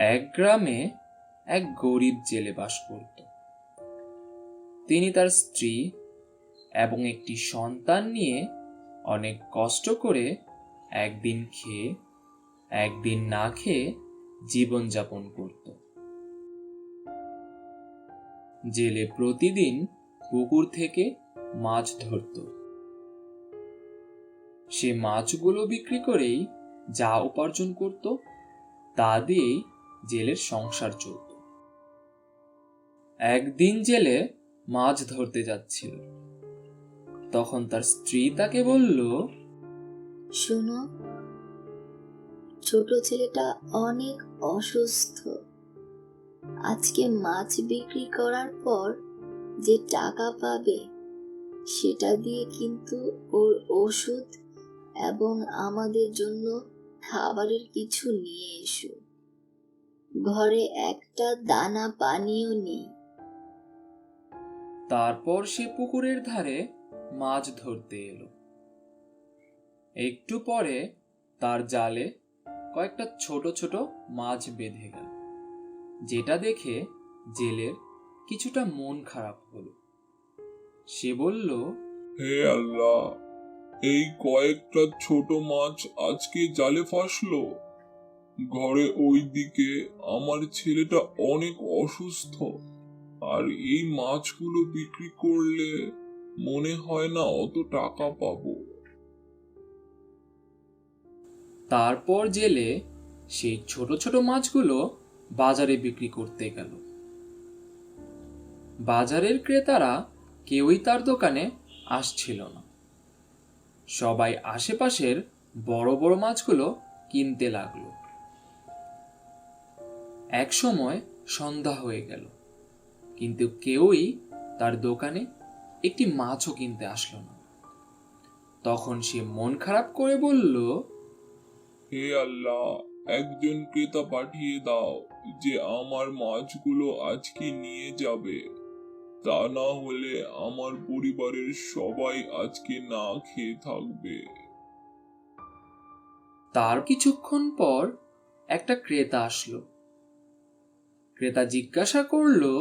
এক গ্রামে এক গরিব জেলে বাস করত। তিনি তার স্ত্রী এবং একটি সন্তান নিয়ে অনেক কষ্ট করে একদিন খেয়ে একদিন না খেয়ে জীবনযাপন করত। জেলে প্রতিদিন পুকুর থেকে মাছ ধরত। সে মাছগুলো বিক্রি করেই যা উপার্জন করত তা দিয়েই জেলের সংসার চলত। একদিন জেলে মাছ ধরতে যাচ্ছিল। তখন তার স্ত্রী তাকে বলল, শোনো, ছোট ছেলেটা অনেক অসুস্থ। আজকে মাছ বিক্রি করার পর যে টাকা পাবে সেটা দিয়ে কিন্তু ওর ওষুধ এবং আমাদের জন্য খাবারের কিছু নিয়ে এসো। ঘরে একটা দানা পানিও নেই। তারপর সে পুকুরের ধারে মাছ ধরতে এলো। একটু পরে তার জালে কয়েকটা ছোট ছোট মাছ বেঁধে গেল, যেটা দেখে জেলের কিছুটা মন খারাপ হলো। সে বলল, হে আল্লাহ, এই কয়েকটা ছোট মাছ আজকে জালে ফাঁসলো। ঘরে ওইদিকে আমার ছেলেটা অনেক অসুস্থ, আর এই মাছগুলো বিক্রি করলে মনে হয় না অত টাকা পাবো। তারপর জেলে সেই ছোট ছোট মাছগুলো বাজারে বিক্রি করতে গেল। বাজারের ক্রেতারা কেউই তার দোকানে আসছিল না। সবাই আশেপাশের বড় বড় মাছগুলো কিনতে লাগলো। এক সময় সন্ধ্যা হয়ে গেল, কিন্তু কেউই তার দোকানে একটি মাছও কিনতে আসলো না। তখন সে মন খারাপ করে বলল, হে আল্লাহ, একজন ক্রেতা পাঠিয়ে দাও যে আমার মাছগুলো আজকে নিয়ে যাবে। তা না হলে আমার পরিবারের সবাই আজকে না খেয়ে থাকবে। তার কিছুক্ষণ পর একটা ক্রেতা আসলো। ক্রেতা জিজ্ঞাসা করলো,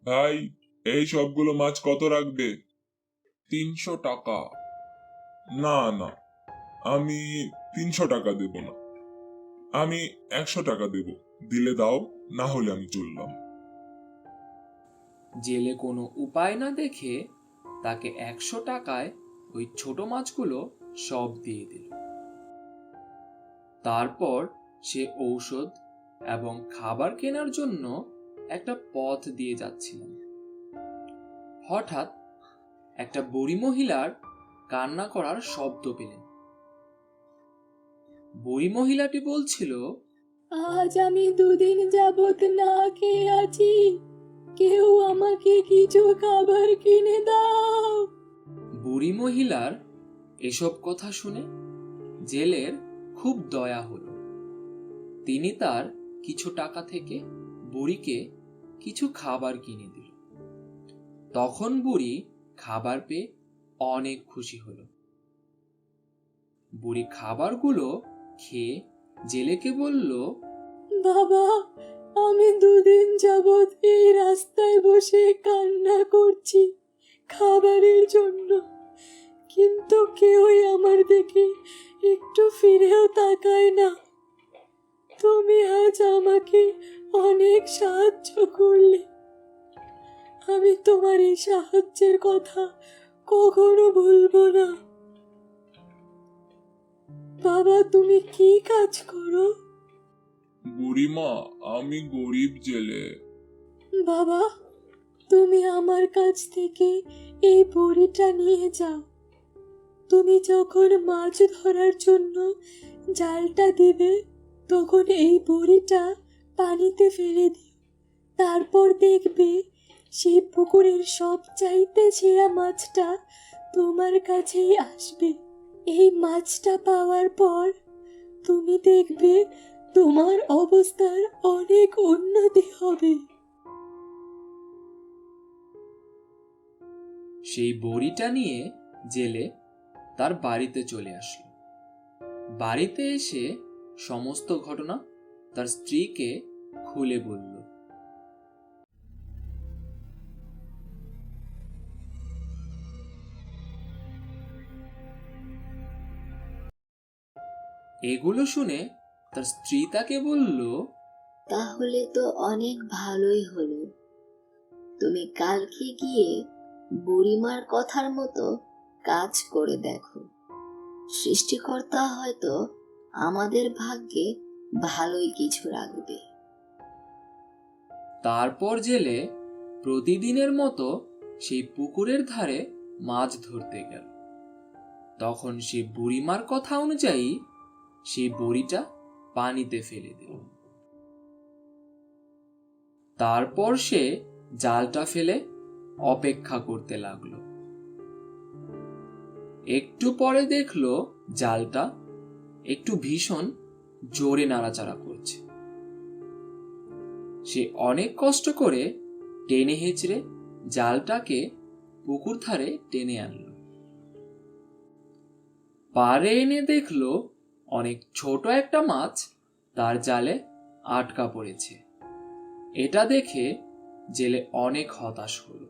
ভাই, এই সবগুলো মাছ কত রাখবে? 300 টাকা। না না, আমি 300 টাকা দেব না, আমি 100 টাকা দেব। দিলে দাও, না হলে আমি চললাম। জেলে কোনো উপায় না দেখে তাকে 100 টাকায় ওই ছোট মাছগুলো সব দিয়ে দিল। তারপর সে ঔষধ এবং খাবার কেনার জন্য একটা পথ দিয়ে যাচ্ছিলেন। হঠাৎ একটা বুড়ি মহিলার কান্না করার শব্দ পেলেন। বুড়ি মহিলাটি বলছিল, আজ আমি 2 দিন যাবত না খেয়ে আছি, কেউ আমাকে কিছু খাবার কিনে দাও। বুড়ি মহিলার এসব কথা শুনে জেলের খুব দয়া হলো। তিনি তার কিছু টাকা থেকে বুড়িকে কিছু খাবার কিনে দিল। তখন বুড়ি খাবার পেয়ে অনেক খুশি হলো। বুড়ি খাবারগুলো খেয়ে জেলেকে বলল, বাবা, আমি 2 দিন যাবত এই রাস্তায় বসে কান্না করছি খাবারের জন্য, কিন্তু কেউই আমার দিকে একটু ফিরেও তাকায় না। তুমি আজ আমাকে অনেক সাহায্য করলে। আমি তোমার এই সাহায্যের কথা কখনো ভুলবো না। বাবা, তুমি কি কাজ করো? বুড়িমা, আমি গরিব জেলে। বাবা, তুমি আমার কাছ থেকে এই বড়িটা নিয়ে যাও। তুমি যখন মাছ ধরার জন্য জালটা দিবে তখন এই বড়িটা পানিতে ফেলে দিও। তারপর দেখবে সেই পুকুরের সবচাইতে সেরা মাছটা তোমার কাছেই আসবে। এই মাছটা পাওয়ার পর তুমি দেখবে তোমার অবস্থার অনেক উন্নতি হবে। সেই বড়িটা নিয়ে জেলে তার বাড়িতে চলে আসলো। বাড়িতে এসে সমস্ত ঘটনা তার স্ত্রীকে খুলে বলল। এগুলো শুনে তার স্ত্রী তাকে বলল, তাহলে তো অনেক ভালোই হলো। তুমি কালকে গিয়ে বুড়িমার কথার মতো কাজ করে দেখো। সৃষ্টিকর্তা হয়তো আমাদের ভাগ্যে ভালোই কিছু রাখবে। তারপর জেলে প্রতিদিনের মতো সেই পুকুরের ধারে মাছ ধরতে গেল। তখন সে বুড়িমার কথা অনুযায়ী সেই বড়িটা পানিতে ফেলে দিল। তারপর সে জালটা ফেলে অপেক্ষা করতে লাগলো। একটু পরে দেখলো জালটা একটু ভীষণ জোরে নাড়াচাড়া করছে। সে অনেক কষ্ট করে টেনে হেঁচড়ে জালটাকে পুকুর ধারে টেনে আনলো। পাড়ে এনে দেখলো অনেক ছোট একটা মাছ তার জালে আটকা পড়েছে। এটা দেখে জেলে অনেক হতাশ হলো।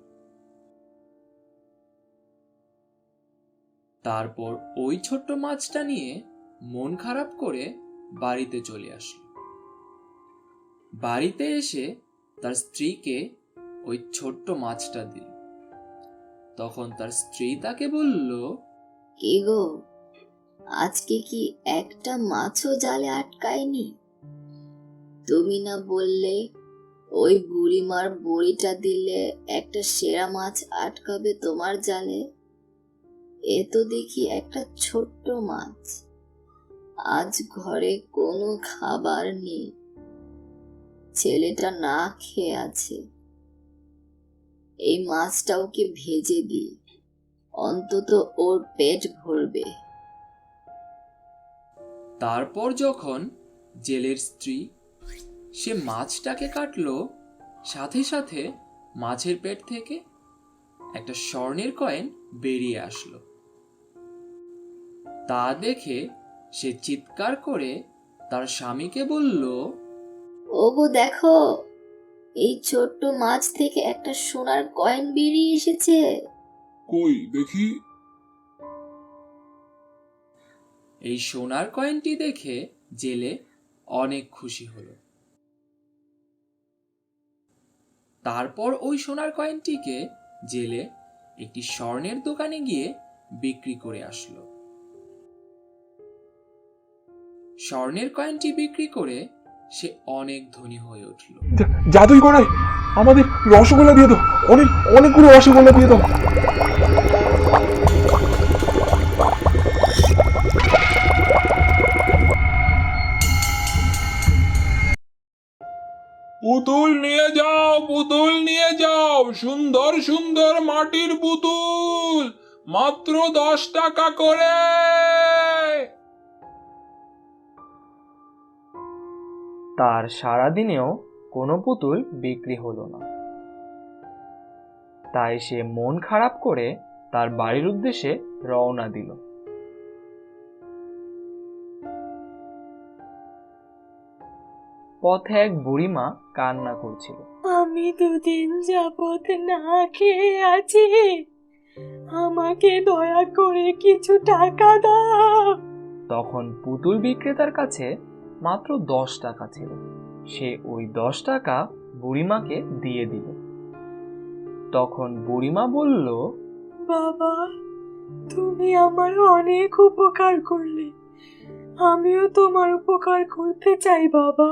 তারপর ওই ছোট্ট মাছটা নিয়ে মন খারাপ করে বাড়িতে চলে আসলো। বাড়িতে এসে তার স্ত্রীকে ওই ছোট্ট মাছটা দিল। তখন তার স্ত্রী তাকে বলল, কি গো, আজকে কি একটা মাছও জালে আটকায়নি? তুমি না বললে ওই বুড়িমার বড়িটা দিলে একটা সেরা মাছ আটকাবে তোমার জালে? এ তো দেখি একটা ছোট্ট মাছ। আজ ঘরে কোনো খাবার নেই, ছেলেটা না খেয়ে আছে। এই মাছটা ওকে ভেজে দিই, অন্তত ওর পেট ভরবে। তারপর যখন জেলের স্ত্রী সে মাছটাকে কাটলো, সাথে সাথে মাছের পেট থেকে একটা স্বর্ণের কয়েন বেরিয়ে আসলো। তা দেখে সে চিৎকার করে তার স্বামীকে বলল, ওগো দেখো, এই ছোট্ট মাছ থেকে একটা সোনার কয়েন বেরিয়ে এসেছে। কই দেখি। এই সোনার কয়েনটি দেখে জেলে অনেক খুশি হলো। তারপর ওই সোনার কয়েনটিকে জেলে একটি স্বর্ণের দোকানে গিয়ে বিক্রি করে আসলো। স্বর্ণের কয়েনটি বিক্রি করে সে অনেক ধনী হয়ে উঠল। জাদুই করাই আমাদের রসগোল্লা দিয়ে দাও, অনেকগুলো রসগোল্লা দিয়ে দাও। পুতুল নিয়ে যাও, পুতুল নিয়ে যাও, সুন্দর সুন্দর মাটির পুতুল, মাত্র 10 টাকা করে। তার সারাদিনেও কোনো পুতুল বিক্রি হলো না। তাই সে মন খারাপ করে তার বাড়ির উদ্দেশ্যে রওনা দিল। পথে এক বুড়িমা কান্না করছিল। আমি 2 দিন যাবত না খেয়ে আছি, আমাকে দয়া করে কিছু টাকা দাও। তখন পুতুল বিক্রেতার কাছে মাত্র 10 টাকা ছিল। সে ওই 10 টাকা বুড়িমাকে দিয়ে দিল। তখন বুড়িমা বলল, বাবা, তুমি আমার অনেক উপকার করলে, আমিও তোমার উপকার করতে চাই বাবা।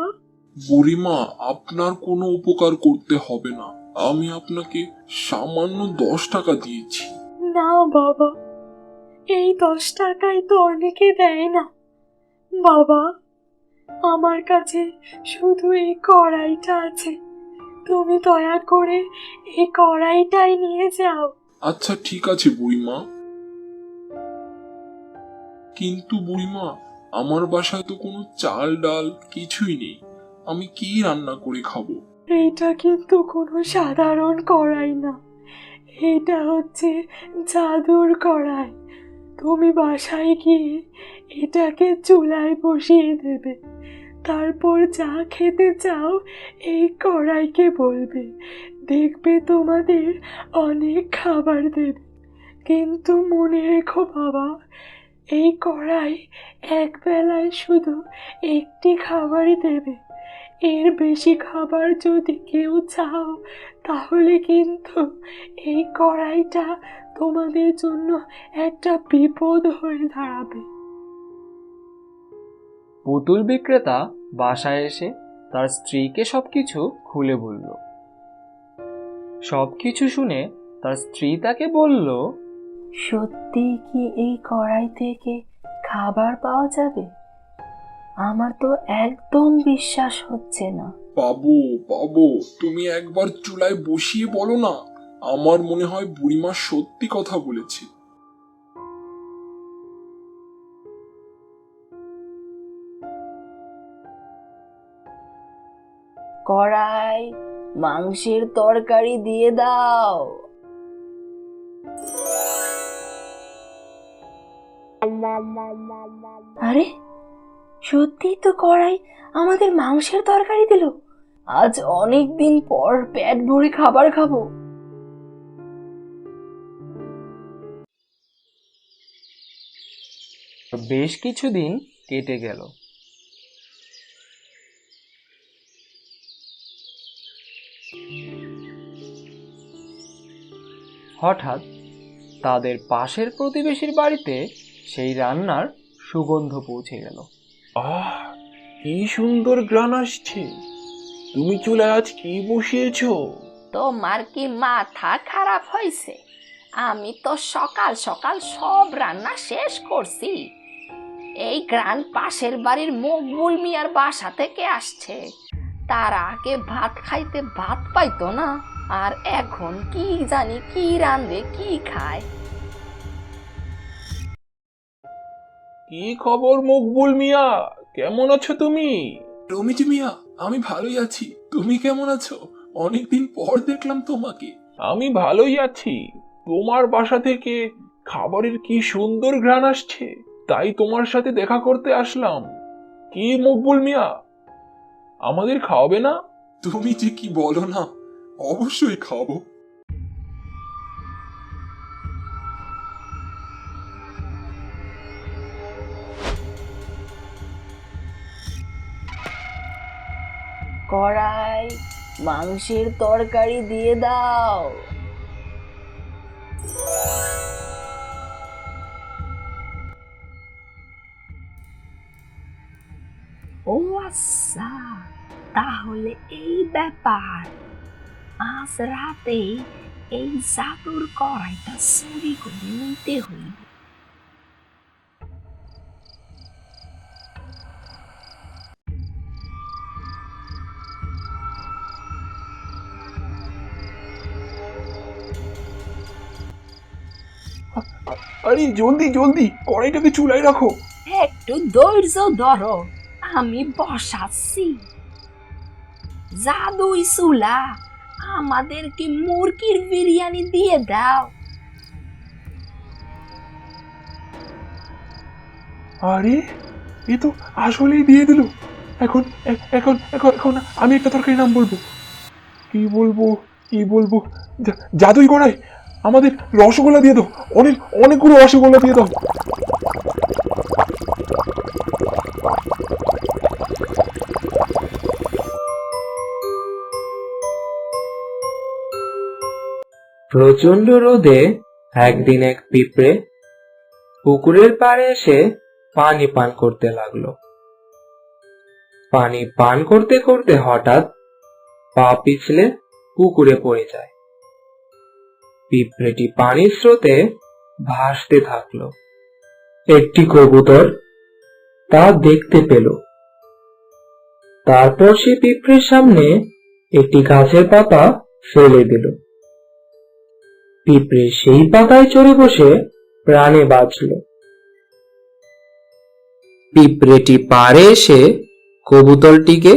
বুড়িমা, আপনার কোনো উপকার করতে হবে না, আমি আপনাকে সামান্য 10 টাকা দিয়েছি। না বাবা, এই 10 টাকাই তো অনেকে দেয় না। বাবা, আমার কাছে শুধু এই কড়াইটা আছে, তুমি দয়া করে এই কড়াইটাই নিয়ে যাও। আচ্ছা ঠিক আছে বুড়িমা। কিন্তু বুড়িমা, আমার বাসায় তো কোনো চাল ডাল কিছুই নেই, আমি কি রান্না করে খাবো? এটা কিন্তু কোনো সাধারণ কড়াই না, এটা হচ্ছে জাদুর কড়াই। তুমি বাসায় গিয়ে এটাকে চুলায় বসিয়ে দেবে, তারপর যা খেতে চাও এই কড়াইকে বলবে, দেখবে তোমাদের অনেক খাবার দেবে। কিন্তু মনে রেখো বাবা, এই কড়াই এক বেলায় শুধু একটি খাবারই দেবে। এর বেশি খাবার যদি কেউ চাও তাহলে কিন্তু এই কড়াইটা তোমাদের জন্য একটা বিপদ হয়ে দাঁড়াবে। পুতুল বিক্রেতা বাসায় এসে তার স্ত্রীকে সবকিছু খুলে বলল। সবকিছু শুনে তার স্ত্রী তাকে বলল, সত্যি কি এই কড়াই থেকে খাবার পাওয়া যাবে? আমার তো একদম বিশ্বাস হচ্ছে না। পাবো পাবো, তুমি একবার চুলায় বসিয়ে বলো না। আমার মনে হয় বুড়িমা সত্যি কথা বলেছে। কড়াই, মাংসের তরকারি দিয়ে দাও। আরে সত্যি তো কড়াই আমাদের মাংসের তরকারি দিল। আজ অনেক দিন পর পেট ভরে খাবার খাবো। বেশ কিছুদিন কেটে গেল। হঠাৎ তাদের পাশের প্রতিবেশীর বাড়িতে সেই রান্নার সুগন্ধ পৌঁছে গেল। আহ, কি সুন্দর গ্রান আসছে। তুমি চুলায় আজ কি বসিয়েছো? তোমার কি মাথা খারাপ হয়েছে? আমি তো সকাল সকাল সব রান্না শেষ করছি। এই গ্রান পাশের বাড়ির মকবুল মিয়ার বাসা থেকে আসছে। তারা আগে ভাত খাইতে ভাত পাইতো না, আর এখন কি জানি কি রাঁধে কি খায়। কি খবর মকবুল মিয়া, কেমন আছো তুমি? রমিজ মিয়া, আমি ভালোই আছি। তুমি কেমন আছো? অনেকদিন পর দেখলাম তোমাকে। আমি ভালোই আছি। তোমার বাসা থেকে খাবারের কি সুন্দর ঘ্রাণ আসছে, তাই তোমার সাথে দেখা করতে আসলাম। কি মকবুল মিয়া, আমাদের খাওয়াবে না? তুমি যে কি বলো না, অবশ্যই খাবো। কড়াই, মাংসের তরকারি দিয়ে দাও। ও আচ্ছা, তাহলে এই ব্যাপার। আজ রাতে এই জাদুর কড়াইটা চুরি করে নিতে হইবে। আরে জলদি জলদি কড়াইটাকে চুলায় রাখো। একটু ধৈর্য ধরো, আমি বসাচ্ছি। জাদুই চুলা, আমাদেরকে মুরগির বিরিয়ানি দিয়ে দাও। আরে এ তো আসলেই দিয়ে দিল। এখন এখন এখন এখন আমি একটা তরকারি নাম বলবো। কি বলবো কি বলবো? জাদুই কড়াই, আমাদের রসগোল্লা দিয়ে দাও। অনেকগুলো রসগোল্লা দিয়ে দাও। প্রচন্ড রোদে একদিন এক পিঁপড়ে পুকুরের পাড়ে এসে পানি পান করতে লাগলো। পানি পান করতে করতে হঠাৎ পা পিছলে পুকুরে পড়ে যায়। পিঁপড়েটি পানির স্রোতে ভাসতে থাকলো। একটি কবুতর তা দেখতে পেল। তারপর সে পিঁপড়ের সামনে একটি গাছের পাতা ফেলে দিল। পিঁপড়ে সেই পাতায় চড়ে বসে প্রাণে বাঁচল। পিঁপড়েটি পাড়ে এসে কবুতরটিকে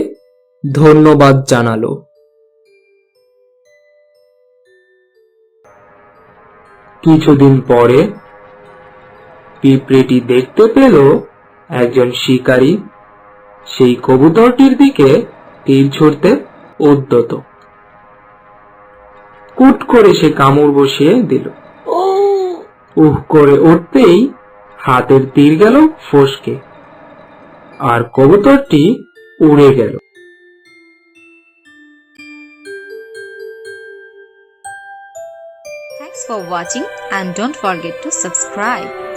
ধন্যবাদ জানালো। কিছুদিন পরে পিঁপড়েটি দেখতে পেল একজন শিকারী সেই কবুতরটির দিকে তীর ছুড়তে উদ্যত। কুট করে সে কামড় বসিয়ে দিল। উহ করে উঠতেই হাতের তীর গেল ফসকে, আর কবুতরটি উড়ে গেল। Thanks for watching and don't forget to subscribe.